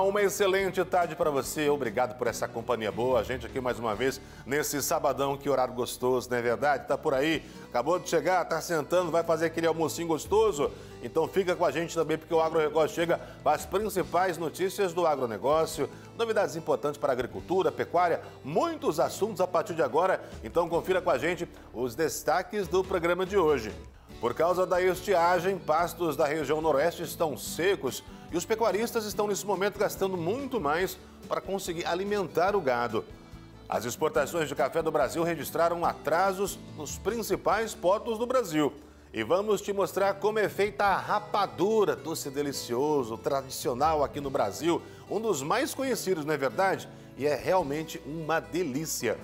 uma excelente tarde para você. Obrigado por essa companhia boa. A gente aqui mais uma vez nesse sabadão, que horário gostoso, não é verdade? Tá por aí, acabou de chegar, tá sentando, vai fazer aquele almocinho gostoso? Então fica com a gente também, porque o Agronegócio chega com as principais notícias do agronegócio, novidades importantes para a agricultura, pecuária, muitos assuntos a partir de agora. Então confira com a gente os destaques do programa de hoje. Por causa da estiagem, pastos da região noroeste estão secos e os pecuaristas estão nesse momento gastando muito mais para conseguir alimentar o gado. As exportações de café do Brasil registraram atrasos nos principais portos do Brasil. E vamos te mostrar como é feita a rapadura, doce delicioso, tradicional aqui no Brasil, um dos mais conhecidos, não é verdade? E é realmente uma delícia.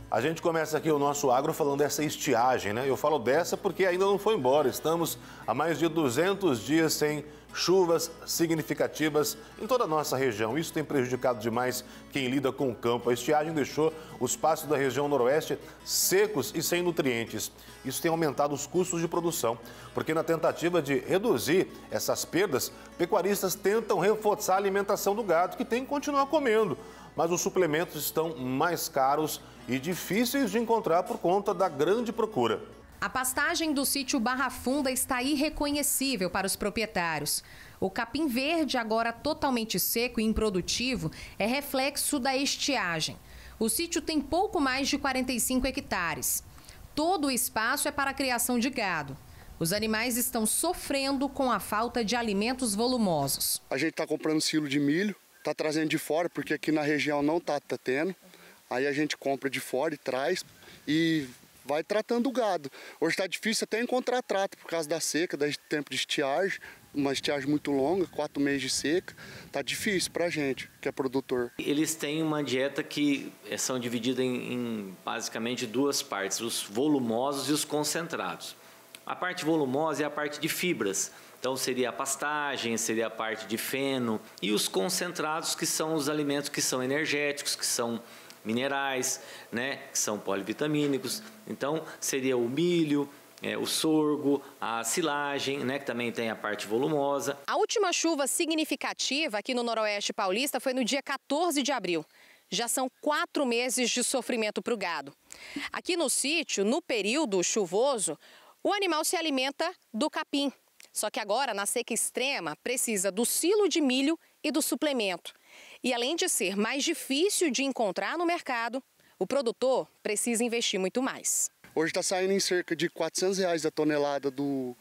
A gente começa aqui o nosso agro falando dessa estiagem, né? Eu falo dessa porque ainda não foi embora. Estamos há mais de 200 dias sem chuvas significativas em toda a nossa região. Isso tem prejudicado demais quem lida com o campo. A estiagem deixou os pastos da região noroeste secos e sem nutrientes. Isso tem aumentado os custos de produção, porque na tentativa de reduzir essas perdas, pecuaristas tentam reforçar a alimentação do gado, que tem que continuar comendo. Mas os suplementos estão mais caros e difíceis de encontrar por conta da grande procura. A pastagem do sítio Barra Funda está irreconhecível para os proprietários. O capim verde, agora totalmente seco e improdutivo, é reflexo da estiagem. O sítio tem pouco mais de 45 hectares. Todo o espaço é para a criação de gado. Os animais estão sofrendo com a falta de alimentos volumosos. A gente está comprando silo de milho, está trazendo de fora, porque aqui na região não está tendo. Aí a gente compra de fora e traz e vai tratando o gado. Hoje está difícil até encontrar trato por causa da seca, do tempo de estiagem, uma estiagem muito longa, 4 meses de seca. Está difícil para a gente, que é produtor. Eles têm uma dieta que são dividida em basicamente duas partes, os volumosos e os concentrados. A parte volumosa é a parte de fibras. Então seria a pastagem, seria a parte de feno, e os concentrados, que são os alimentos que são energéticos, que são minerais, né, que são polivitamínicos. Então seria o milho, o sorgo, a silagem, né, que também tem a parte volumosa. A última chuva significativa aqui no Noroeste Paulista foi no dia 14 de abril. Já são 4 meses de sofrimento para o gado. Aqui no sítio, no período chuvoso, o animal se alimenta do capim. Só que agora, na seca extrema, precisa do silo de milho e do suplemento. E além de ser mais difícil de encontrar no mercado, o produtor precisa investir muito mais. Hoje está saindo em cerca de R$400 a tonelada do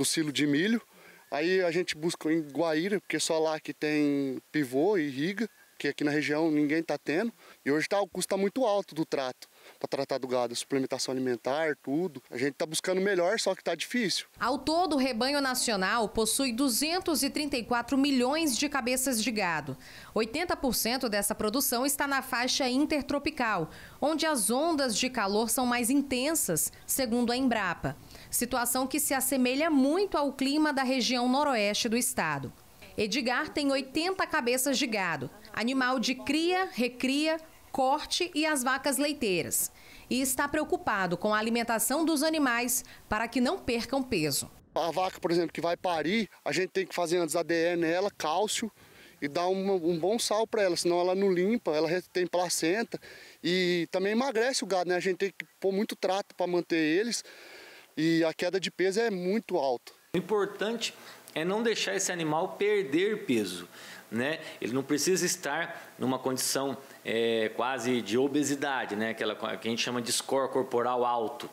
silo de milho. Aí a gente busca em Guaíra, porque só lá que tem pivô e irriga, que aqui na região ninguém está tendo. E hoje o custo está muito alto do trato, para tratar do gado, suplementação alimentar, tudo. A gente está buscando melhor, só que está difícil. Ao todo, o rebanho nacional possui 234 milhões de cabeças de gado. 80% dessa produção está na faixa intertropical, onde as ondas de calor são mais intensas, segundo a Embrapa. Situação que se assemelha muito ao clima da região noroeste do estado. Edgar tem 80 cabeças de gado, animal de cria, recria, corte e as vacas leiteiras. E está preocupado com a alimentação dos animais para que não percam peso. A vaca, por exemplo, que vai parir, a gente tem que fazer antes ADE nela, cálcio, e dar um bom sal para ela, senão ela não limpa, ela tem placenta e também emagrece o gado, né? A gente tem que pôr muito trato para manter eles e a queda de peso é muito alta. O importante é não deixar esse animal perder peso, né? Ele não precisa estar numa condição quase de obesidade, né? Aquela que a gente chama de score corporal alto,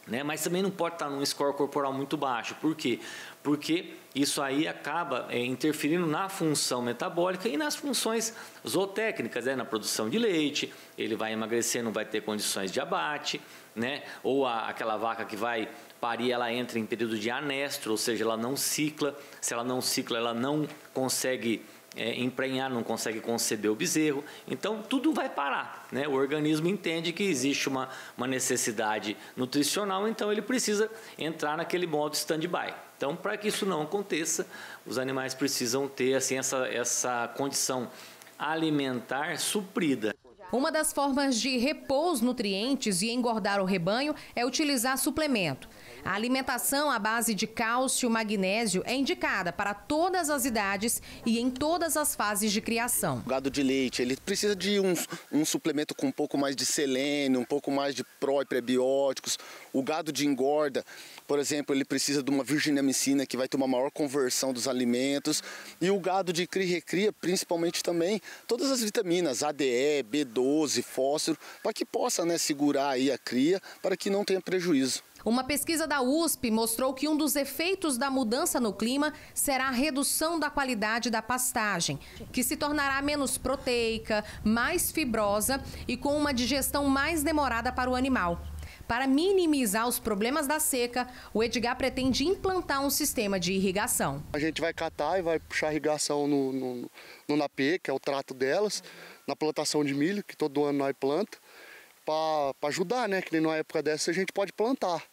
né? Mas também não pode estar num score corporal muito baixo. Por quê? Porque isso aí acaba interferindo na função metabólica e nas funções zootécnicas, né? Na produção de leite. Ele vai emagrecer, não vai ter condições de abate, né? Ou aquela vaca que vai parir, ela entra em período de anestro, ou seja, ela não cicla. Se ela não cicla, ela não consegue emprenhar, não consegue conceber o bezerro. Então tudo vai parar, né? O organismo entende que existe uma necessidade nutricional, então ele precisa entrar naquele modo stand-by. Então, para que isso não aconteça, os animais precisam ter assim, essa condição alimentar suprida. Uma das formas de repor os nutrientes e engordar o rebanho é utilizar suplemento. A alimentação à base de cálcio e magnésio é indicada para todas as idades e em todas as fases de criação. O gado de leite, ele precisa de um suplemento com um pouco mais de selênio, um pouco mais de pró e prebióticos. O gado de engorda, por exemplo, ele precisa de uma virginamicina que vai ter uma maior conversão dos alimentos. E o gado de cria e recria, principalmente também, todas as vitaminas, ADE, B12, fósforo, para que possa, né, segurar aí a cria, para que não tenha prejuízo. Uma pesquisa da USP mostrou que um dos efeitos da mudança no clima será a redução da qualidade da pastagem, que se tornará menos proteica, mais fibrosa e com uma digestão mais demorada para o animal. Para minimizar os problemas da seca, o Edgar pretende implantar um sistema de irrigação. A gente vai catar e vai puxar irrigação no NAP, que é o trato delas, na plantação de milho, que todo ano nós planta, para ajudar, né? Que numa época dessa a gente pode plantar.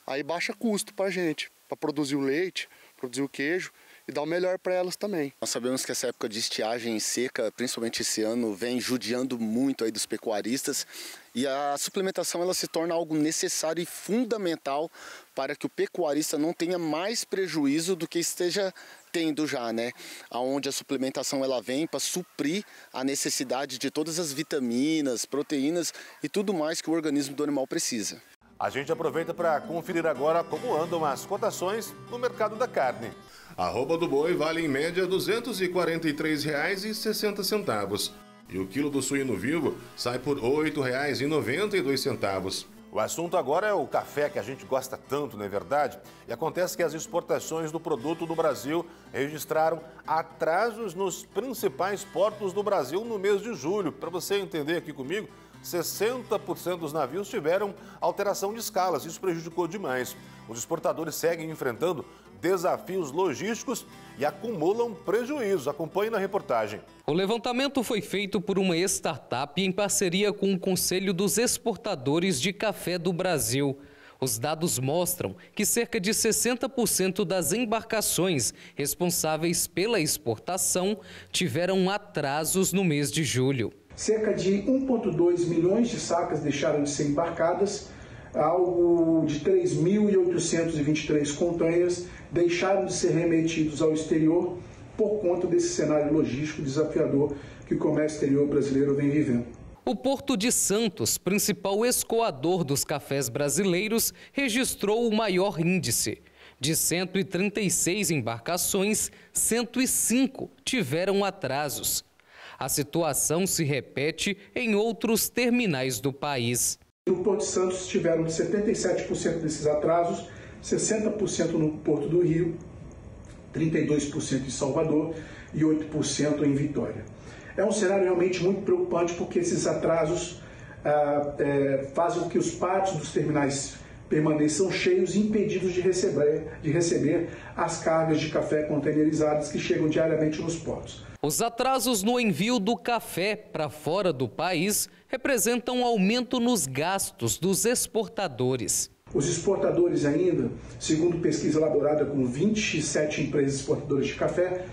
Aí baixa custo para a gente, para produzir o leite, produzir o queijo e dar o melhor para elas também. Nós sabemos que essa época de estiagem seca, principalmente esse ano, vem judiando muito aí dos pecuaristas e a suplementação ela se torna algo necessário e fundamental para que o pecuarista não tenha mais prejuízo do que esteja tendo já, né? Aonde a suplementação ela vem para suprir a necessidade de todas as vitaminas, proteínas e tudo mais que o organismo do animal precisa. A gente aproveita para conferir agora como andam as cotações no mercado da carne. A arroba do boi vale em média R$ 243,60. E o quilo do suíno vivo sai por R$ 8,92. O assunto agora é o café, que a gente gosta tanto, não é verdade? E acontece que as exportações do produto do Brasil registraram atrasos nos principais portos do Brasil no mês de julho. Para você entender aqui comigo, 60% dos navios tiveram alteração de escalas, isso prejudicou demais. Os exportadores seguem enfrentando desafios logísticos e acumulam prejuízos. Acompanhe na reportagem. O levantamento foi feito por uma startup em parceria com o Conselho dos Exportadores de Café do Brasil. Os dados mostram que cerca de 60% das embarcações responsáveis pela exportação tiveram atrasos no mês de julho. Cerca de 1,2 milhões de sacas deixaram de ser embarcadas, algo de 3.823 containers deixaram de ser remetidos ao exterior por conta desse cenário logístico desafiador que o comércio exterior brasileiro vem vivendo. O Porto de Santos, principal escoador dos cafés brasileiros, registrou o maior índice. De 136 embarcações, 105 tiveram atrasos. A situação se repete em outros terminais do país. No Porto de Santos tiveram 77% desses atrasos, 60% no Porto do Rio, 32% em Salvador e 8% em Vitória. É um cenário realmente muito preocupante porque esses atrasos fazem com que os pátios dos terminais permaneçam cheios e impedidos de receber as cargas de café containerizadas que chegam diariamente nos portos. Os atrasos no envio do café para fora do país representam um aumento nos gastos dos exportadores. Os exportadores ainda, segundo pesquisa elaborada com 27 empresas exportadoras de café,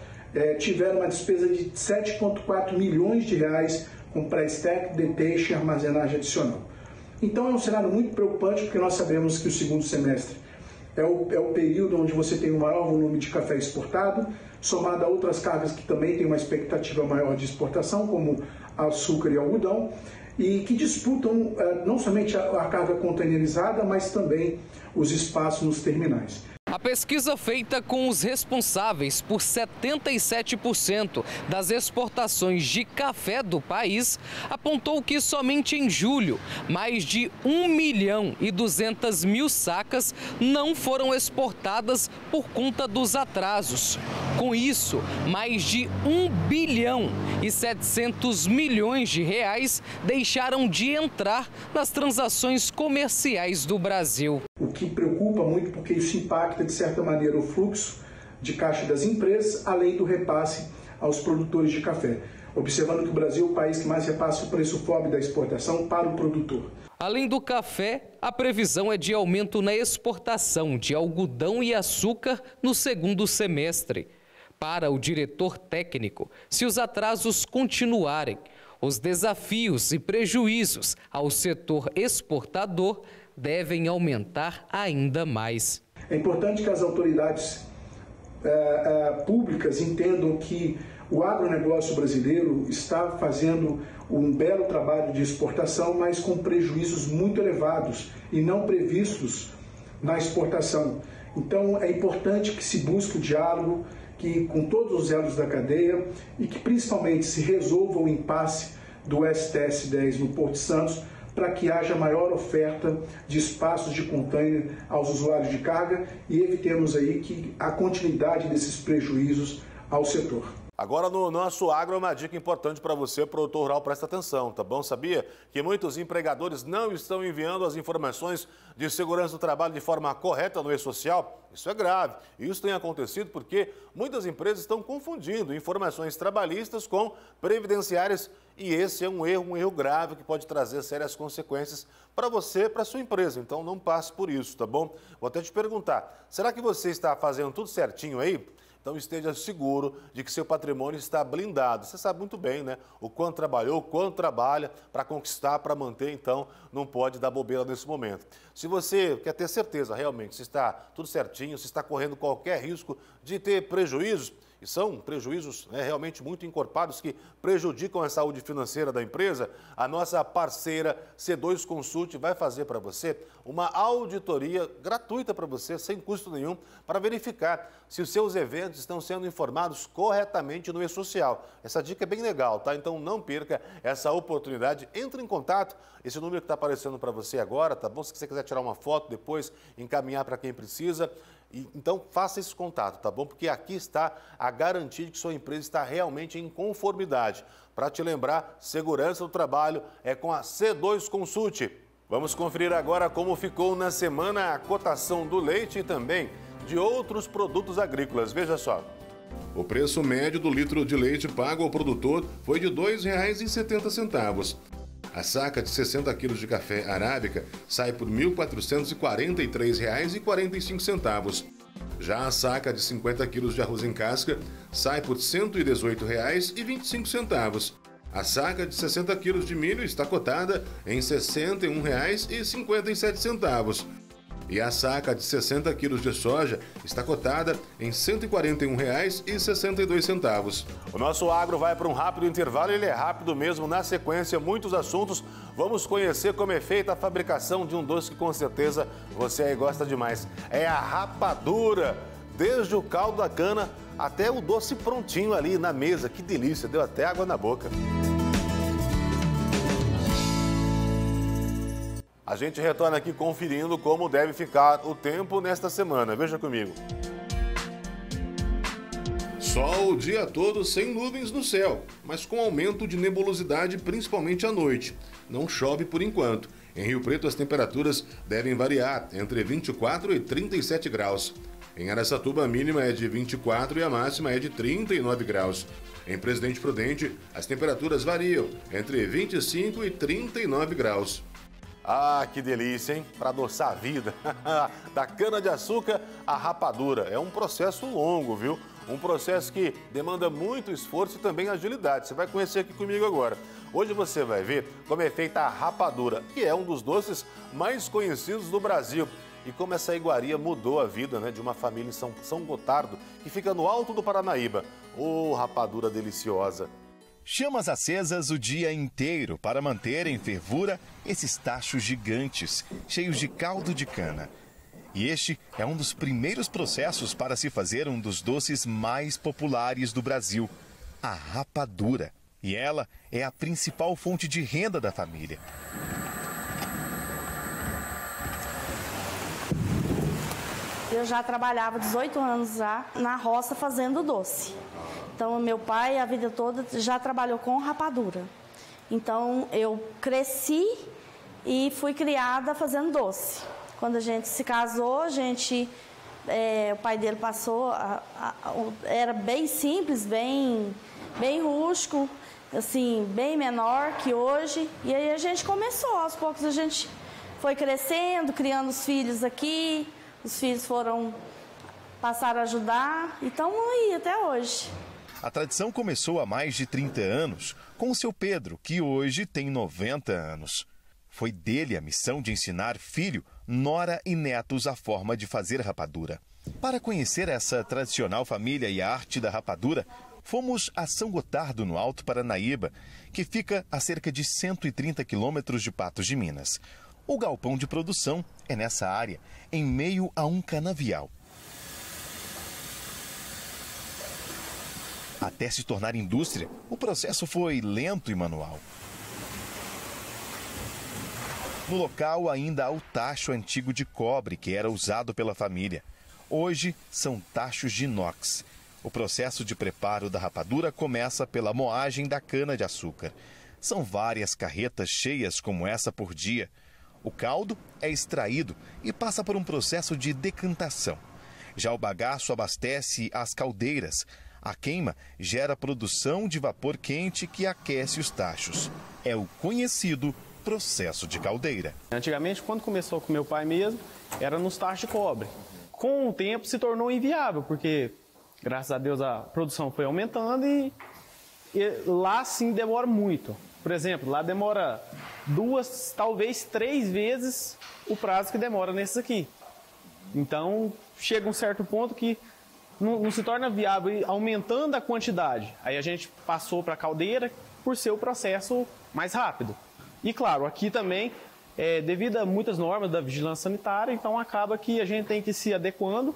tiveram uma despesa de 7,4 milhões de reais com pré-stack, detation e armazenagem adicional. Então é um cenário muito preocupante porque nós sabemos que o segundo semestre é o período onde você tem o maior volume de café exportado, somado a outras cargas que também têm uma expectativa maior de exportação, como açúcar e algodão, e que disputam não somente a carga containerizada, mas também os espaços nos terminais. A pesquisa feita com os responsáveis por 77% das exportações de café do país apontou que somente em julho, mais de 1.200.000 sacas não foram exportadas por conta dos atrasos. Com isso, mais de 1,7 bilhão de reais deixaram de entrar nas transações comerciais do Brasil. O que preocupa muito porque isso impacta, de certa maneira, o fluxo de caixa das empresas, além do repasse aos produtores de café. Observando que o Brasil é o país que mais repassa o preço FOB da exportação para o produtor. Além do café, a previsão é de aumento na exportação de algodão e açúcar no segundo semestre. Para o diretor técnico, se os atrasos continuarem, os desafios e prejuízos ao setor exportador devem aumentar ainda mais. É importante que as autoridades públicas entendam que o agronegócio brasileiro está fazendo um belo trabalho de exportação, mas com prejuízos muito elevados e não previstos na exportação. Então é importante que se busque o diálogo com todos os elos da cadeia e que principalmente se resolva o impasse do STS-10 no Porto de Santos, para que haja maior oferta de espaços de container aos usuários de carga e evitemos aí que a continuidade desses prejuízos ao setor. Agora no Nosso Agro, uma dica importante para você, produtor rural, presta atenção, tá bom? Sabia que muitos empregadores não estão enviando as informações de segurança do trabalho de forma correta no e-social? Isso é grave. Isso tem acontecido porque muitas empresas estão confundindo informações trabalhistas com previdenciárias e esse é um erro grave que pode trazer sérias consequências para você, para sua empresa. Então não passe por isso, tá bom? Vou até te perguntar, será que você está fazendo tudo certinho aí? Então esteja seguro de que seu patrimônio está blindado. Você sabe muito bem, né? O quanto trabalhou, o quanto trabalha para conquistar, para manter, então não pode dar bobeira nesse momento. Se você quer ter certeza realmente se está tudo certinho, se está correndo qualquer risco de ter prejuízos, e são prejuízos realmente muito encorpados que prejudicam a saúde financeira da empresa, a nossa parceira C2 Consult vai fazer para você uma auditoria gratuita para você, sem custo nenhum, para verificar se os seus eventos estão sendo informados corretamente no e-social. Essa dica é bem legal, tá? Então não perca essa oportunidade. Entre em contato, esse número que está aparecendo para você agora, tá bom? Se você quiser tirar uma foto depois, encaminhar para quem precisa. Então faça esse contato, tá bom? Porque aqui está a garantia de que sua empresa está realmente em conformidade. Para te lembrar, segurança do trabalho é com a C2 Consult. Vamos conferir agora como ficou na semana a cotação do leite e também de outros produtos agrícolas. Veja só. O preço médio do litro de leite pago ao produtor foi de R$ 2,70. A saca de 60 quilos de café arábica sai por R$ 1.443,45. Já a saca de 50 quilos de arroz em casca sai por R$ 118,25. A saca de 60 quilos de milho está cotada em R$ 61,57. E a saca de 60 quilos de soja está cotada em R$ 141,62. O Nosso Agro vai para um rápido intervalo, ele é rápido mesmo. Na sequência, muitos assuntos. Vamos conhecer como é feita a fabricação de um doce que com certeza você aí gosta demais. É a rapadura. Desde o caldo da cana até o doce prontinho ali na mesa. Que delícia, deu até água na boca. A gente retorna aqui conferindo como deve ficar o tempo nesta semana. Veja comigo. Sol o dia todo sem nuvens no céu, mas com aumento de nebulosidade principalmente à noite. Não chove por enquanto. Em Rio Preto as temperaturas devem variar entre 24 e 37 graus. Em Araçatuba a mínima é de 24 e a máxima é de 39 graus. Em Presidente Prudente as temperaturas variam entre 25 e 39 graus. Ah, que delícia, hein? Para adoçar a vida. Da cana-de-açúcar à rapadura. É um processo longo, viu? Um processo que demanda muito esforço e também agilidade. Você vai conhecer aqui comigo agora. Hoje você vai ver como é feita a rapadura, que é um dos doces mais conhecidos do Brasil. E como essa iguaria mudou a vida, né, de uma família em São Gotardo, que fica no alto do Paranaíba. Ô, rapadura deliciosa! Chamas acesas o dia inteiro para manter em fervura esses tachos gigantes, cheios de caldo de cana. E este é um dos primeiros processos para se fazer um dos doces mais populares do Brasil, a rapadura. E ela é a principal fonte de renda da família. Eu já trabalhava 18 anos já na roça fazendo doce. Então, meu pai, a vida toda, já trabalhou com rapadura. Então, eu cresci e fui criada fazendo doce. Quando a gente se casou, o pai dele passou, era bem simples, bem rústico, assim, bem menor que hoje. E aí a gente começou, aos poucos a gente foi crescendo, criando os filhos aqui. Os filhos passaram a ajudar e estão aí até hoje. A tradição começou há mais de 30 anos com o seu Pedro, que hoje tem 90 anos. Foi dele a missão de ensinar filho, nora e netos a forma de fazer rapadura. Para conhecer essa tradicional família e a arte da rapadura, fomos a São Gotardo, no Alto Paranaíba, que fica a cerca de 130 quilômetros de Patos de Minas. O galpão de produção é nessa área, em meio a um canavial. Até se tornar indústria, o processo foi lento e manual. No local ainda há o tacho antigo de cobre que era usado pela família. Hoje são tachos de inox. O processo de preparo da rapadura começa pela moagem da cana-de-açúcar. São várias carretas cheias como essa por dia. O caldo é extraído e passa por um processo de decantação. Já o bagaço abastece as caldeiras. A queima gera produção de vapor quente que aquece os tachos. É o conhecido processo de caldeira. Antigamente, quando começou com meu pai mesmo, era nos tachos de cobre. Com o tempo se tornou inviável, porque graças a Deus a produção foi aumentando e lá sim demora muito. Por exemplo, lá demora 2, talvez 3 vezes o prazo que demora nesses aqui. Então chega um certo ponto que não se torna viável, aumentando a quantidade. Aí a gente passou para a caldeira por ser o processo mais rápido. E claro, aqui também, devido a muitas normas da vigilância sanitária, então acaba que a gente tem que ir se adequando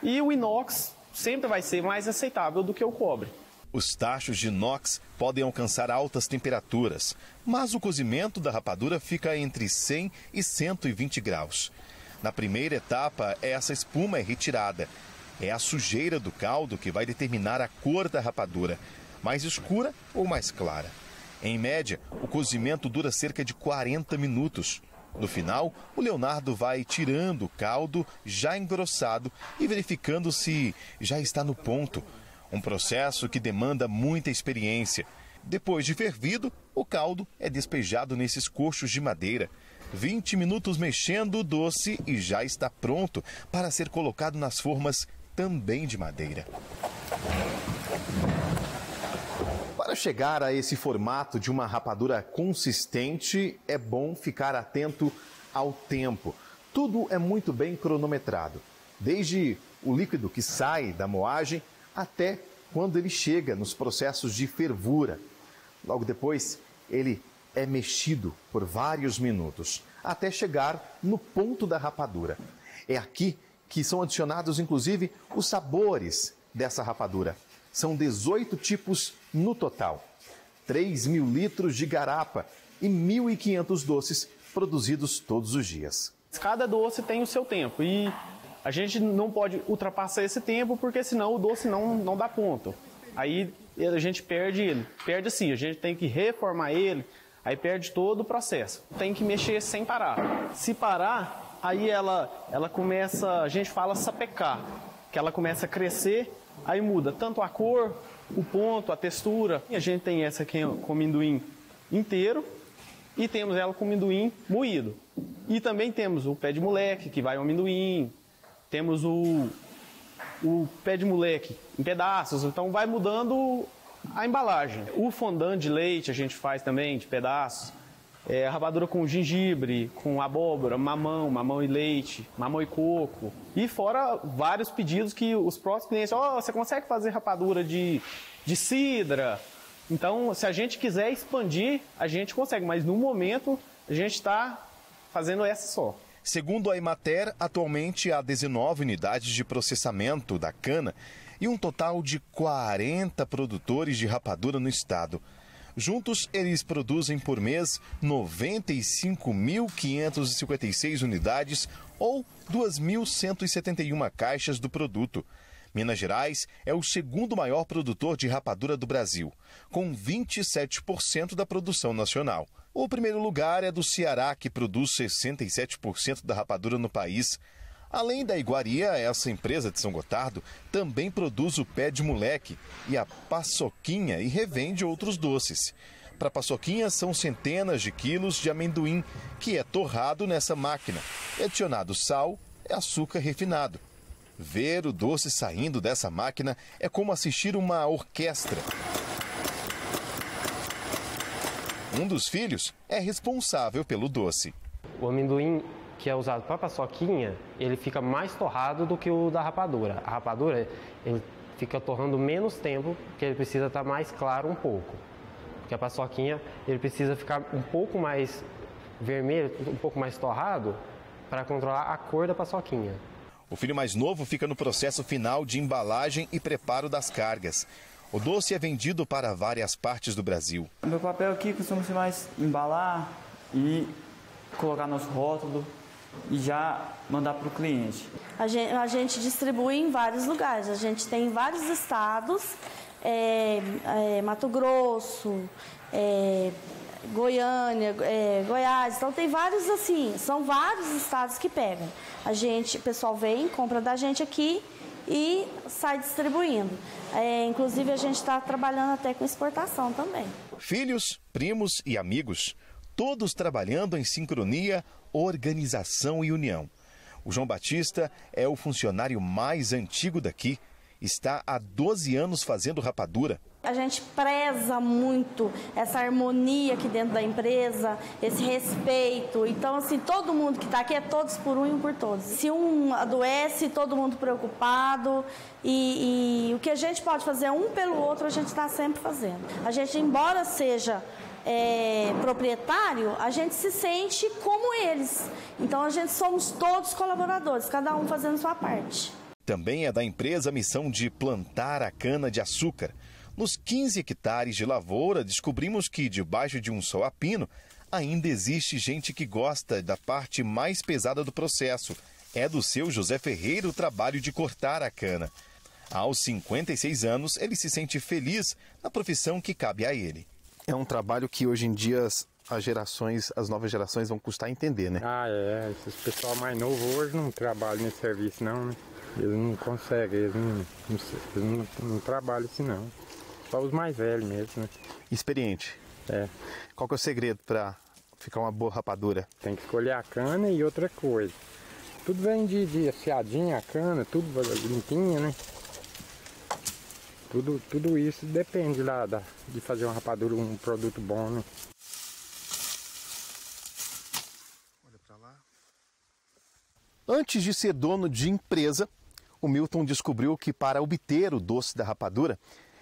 e o inox sempre vai ser mais aceitável do que o cobre. Os tachos de inox podem alcançar altas temperaturas, mas o cozimento da rapadura fica entre 100 e 120 graus. Na primeira etapa, essa espuma é retirada. É a sujeira do caldo que vai determinar a cor da rapadura, mais escura ou mais clara. Em média, o cozimento dura cerca de 40 minutos. No final, o Leonardo vai tirando o caldo já engrossado e verificando se já está no ponto. Um processo que demanda muita experiência. Depois de fervido, o caldo é despejado nesses coxos de madeira. 20 minutos mexendo o doce e já está pronto para ser colocado nas formas também de madeira. Para chegar a esse formato de uma rapadura consistente, é bom ficar atento ao tempo. Tudo é muito bem cronometrado, desde o líquido que sai da moagem até quando ele chega nos processos de fervura. Logo depois, ele é mexido por vários minutos, até chegar no ponto da rapadura. É aqui que são adicionados, inclusive, os sabores dessa rapadura. São 18 tipos no total, 3.000 litros de garapa e 1.500 doces produzidos todos os dias. Cada doce tem o seu tempo e a gente não pode ultrapassar esse tempo porque senão o doce não dá ponto. Aí a gente perde ele, perde assim, a gente tem que reformar ele, aí perde todo o processo. Tem que mexer sem parar. Se parar, aí ela começa, a gente fala sapecar, que ela começa a crescer. Aí muda tanto a cor, o ponto, a textura. E a gente tem essa aqui com amendoim inteiro e temos ela com amendoim moído. E também temos o pé de moleque, que vai o amendoim. Temos o pé de moleque em pedaços, então vai mudando a embalagem. O fondant de leite a gente faz também de pedaços. Rapadura com gengibre, com abóbora, mamão e leite, mamão e coco. E fora vários pedidos que os próprios clientes, você consegue fazer rapadura de cidra? Então, se a gente quiser expandir, a gente consegue, mas no momento a gente está fazendo essa só. Segundo a Emater, atualmente há 19 unidades de processamento da cana e um total de 40 produtores de rapadura no estado. Juntos, eles produzem por mês 95.556 unidades ou 2.171 caixas do produto. Minas Gerais é o segundo maior produtor de rapadura do Brasil, com 27% da produção nacional. O primeiro lugar é do Ceará, que produz 67% da rapadura no país. Além da iguaria, essa empresa de São Gotardo também produz o pé de moleque e a paçoquinha e revende outros doces. Para a paçoquinha são centenas de quilos de amendoim, que é torrado nessa máquina. É adicionado sal e açúcar refinado. Ver o doce saindo dessa máquina é como assistir uma orquestra. Um dos filhos é responsável pelo doce. O amendoim que é usado para paçoquinha, ele fica mais torrado do que o da rapadura. A rapadura, ele fica torrando menos tempo, porque ele precisa estar mais claro um pouco. Porque a paçoquinha, ele precisa ficar um pouco mais vermelho, um pouco mais torrado, para controlar a cor da paçoquinha. O filho mais novo fica no processo final de embalagem e preparo das cargas. O doce é vendido para várias partes do Brasil. O meu papel aqui costuma ser mais embalar e colocar nosso rótulo e já mandar para o cliente. A gente distribui em vários lugares. A gente tem em vários estados, Mato Grosso, Goiânia, Goiás. Então tem vários assim, são vários estados que pegam. O pessoal vem, compra da gente aqui e sai distribuindo. Inclusive a gente está trabalhando até com exportação também. Filhos, primos e amigos, todos trabalhando em sincronia, organização e união. O João Batista é o funcionário mais antigo daqui. Está há 12 anos fazendo rapadura. A gente preza muito essa harmonia aqui dentro da empresa, esse respeito. Então, assim, todo mundo que está aqui é todos por um e um por todos. Se um adoece, todo mundo preocupado. E o que a gente pode fazer um pelo outro, a gente está sempre fazendo. A gente, embora seja proprietário, a gente se sente como eles. Então, a gente somos todos colaboradores, cada um fazendo sua parte. Também é da empresa a missão de plantar a cana-de-açúcar. Nos 15 hectares de lavoura, descobrimos que, debaixo de um sol a pino, ainda existe gente que gosta da parte mais pesada do processo. É do seu José Ferreira o trabalho de cortar a cana. Aos 56 anos, ele se sente feliz na profissão que cabe a ele. É um trabalho que hoje em dia as novas gerações vão custar a entender, né? Esse pessoal mais novo hoje não trabalha nesse serviço não, né? Eles não conseguem, eles não trabalham assim não. Só os mais velhos mesmo, né? Experiente. Qual que é o segredo para ficar uma boa rapadura? Tem que escolher a cana e outra coisa. Tudo vem de afiadinha a cana, tudo limpinha, né? Tudo isso depende lá de fazer uma rapadura, um produto bom, né? Olha pra lá. Antes de ser dono de empresa, o Milton descobriu que para obter o doce da rapadura,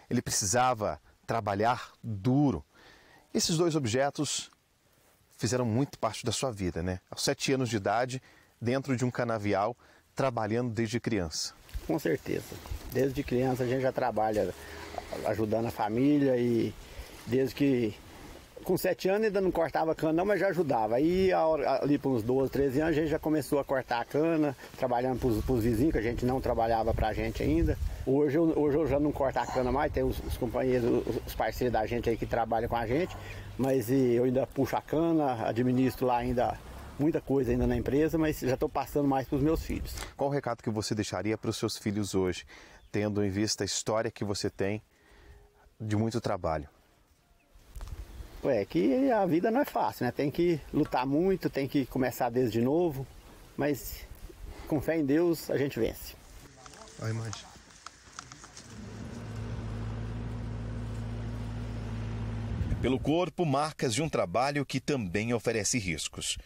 ele precisava trabalhar duro. Esses dois objetos fizeram muito parte da sua vida, né? Aos 7 anos de idade, dentro de um canavial, trabalhando desde criança. Com certeza. Desde criança a gente já trabalha ajudando a família e desde que... Com 7 anos ainda não cortava cana não, mas já ajudava. Aí ali para uns 12, 13 anos a gente já começou a cortar a cana, trabalhando para os vizinhos, que a gente não trabalhava para a gente ainda. Hoje eu já não corto a cana mais, tem os companheiros, os parceiros da gente aí que trabalham com a gente, mas eu ainda puxo a cana, administro lá ainda muita coisa ainda na empresa, mas já estou passando mais para os meus filhos. Qual o recado que você deixaria para os seus filhos hoje, tendo em vista a história que você tem de muito trabalho? Que a vida não é fácil, né? Tem que lutar muito, tem que começar desde novo, mas com fé em Deus a gente vence. A imagem. Pelo corpo, marcas de um trabalho que também oferece riscos.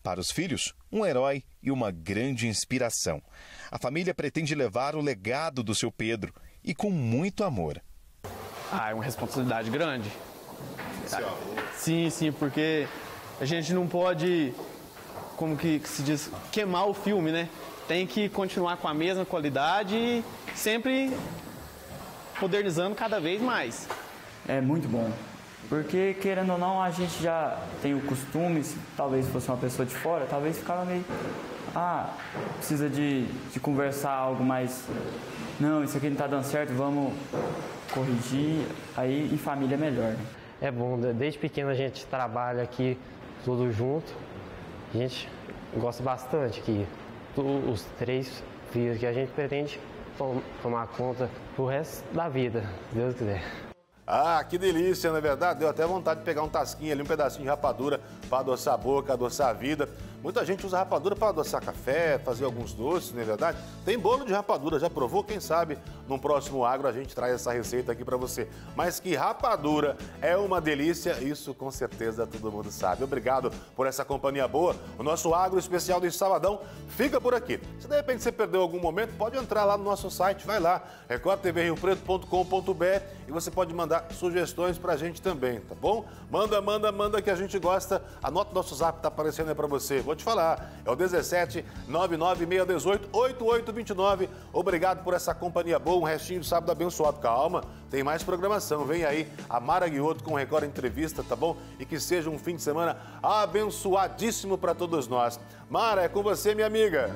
Para os filhos, um herói e uma grande inspiração. A família pretende levar o legado do seu Pedro e com muito amor. É uma responsabilidade grande. Sim, porque a gente não pode, como que se diz, queimar o filme, né? Tem que continuar com a mesma qualidade e sempre modernizando cada vez mais. É muito bom, porque querendo ou não a gente já tem o costume, se talvez fosse uma pessoa de fora, talvez ficava meio, precisa de conversar algo mais, não, isso aqui não está dando certo, vamos corrigir, aí em família é melhor, né? É bom, desde pequeno a gente trabalha aqui tudo junto, a gente gosta bastante aqui. Os 3 filhos que a gente pretende tomar conta pro resto da vida, se Deus quiser. Que delícia, não é verdade? Deu até vontade de pegar um tasquinho ali, um pedacinho de rapadura para adoçar a boca, adoçar a vida. Muita gente usa rapadura para adoçar café, fazer alguns doces, não é verdade? Tem bolo de rapadura, já provou? Quem sabe num próximo Agro a gente traz essa receita aqui para você. Mas que rapadura é uma delícia, isso com certeza todo mundo sabe. Obrigado por essa companhia boa. O nosso Agro especial do Sabadão fica por aqui. Se de repente você perdeu algum momento, pode entrar lá no nosso site, vai lá, recordtvriopreto.com.br, e você pode mandar sugestões pra gente também, tá bom? Manda que a gente gosta. Anota o nosso zap, tá aparecendo aí pra você. Vou te falar, é o 17 99618 8829. Obrigado por essa companhia boa, um restinho de sábado abençoado. Calma, tem mais programação. Vem aí a Mara Guiotto com o Record Entrevista, tá bom? E que seja um fim de semana abençoadíssimo para todos nós. Mara, é com você, minha amiga.